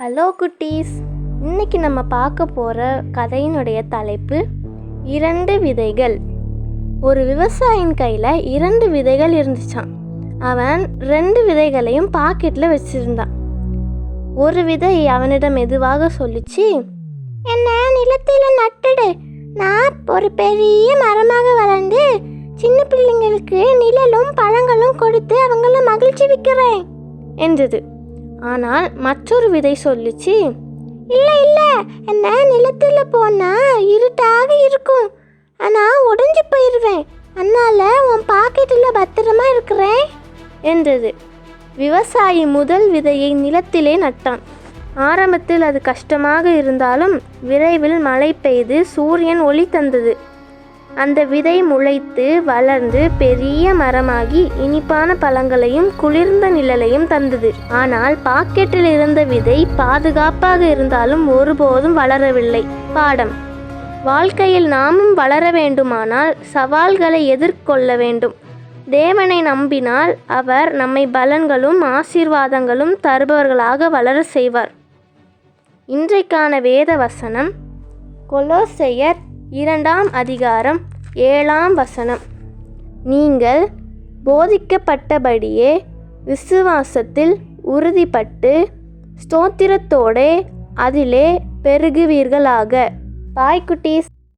Hello குட்டீஸ், இன்னைக்கு நம்ம பார்க்க போகிற கதையினுடைய தலைப்பு 2 விதைகள். ஒரு விவசாயியின் கையில் 2 விதைகள் இருந்துச்சான். அவன் 2 விதைகளையும் பாக்கெட்டில் வச்சுருந்தான். ஒரு விதை அவனிடம் மெதுவாக சொல்லிச்சு, என்ன நிலத்தில் நட்டுடு, நான் ஒரு பெரிய மரமாக வளர்ந்து சின்ன பிள்ளைங்களுக்கு நிழலும் பழங்களும் கொடுத்து அவங்கள மகிழ்ச்சி வைக்கிறேன் என்றது. ஆனால் மற்றொரு விதை சொல்லிச்சு, இல்லை இல்லை, என்ன நிலத்தில் போனால் இருட்டாக இருக்கும், ஆனால் உடைஞ்சு போயிடுவேன், அதனால் உன் பாக்கெட்டில் பத்திரமா இருக்கிறேன் என்றது. விவசாயி முதல் விதையை நிலத்திலே நட்டான். ஆரம்பத்தில் அது கஷ்டமாக இருந்தாலும் விரைவில் மழை பெய்து சூரியன் ஒளி தந்தது. அந்த விதை முளைத்து வளர்ந்து பெரிய மரமாகி இனிப்பான பழங்களையும் குளிர்ந்த நிழலையும் தந்தது. ஆனால் பாக்கெட்டில் இருந்த விதை பாதுகாப்பாக இருந்தாலும் ஒருபோதும் வளரவில்லை. பாடம்: வாழ்க்கையில் நாமும் வளர வேண்டுமானால் சவால்களை எதிர்கொள்ள வேண்டும். தேவனை நம்பினால் அவர் நம்மை பலன்களும் ஆசீர்வாதங்களும் தருபவர்களாக வளர செய்வார். இன்றைக்கான வேத வசனம் கொலோசையர் 2ஆம் அதிகாரம் 7ஆம் வசனம். நீங்கள் போதிக்கப்பட்டபடியே விசுவாசத்தில் உறுதிப்பட்டு ஸ்தோத்திரத்தோடே அதிலே பெருகுவீர்களாக. பாய் குட்டீஸ்.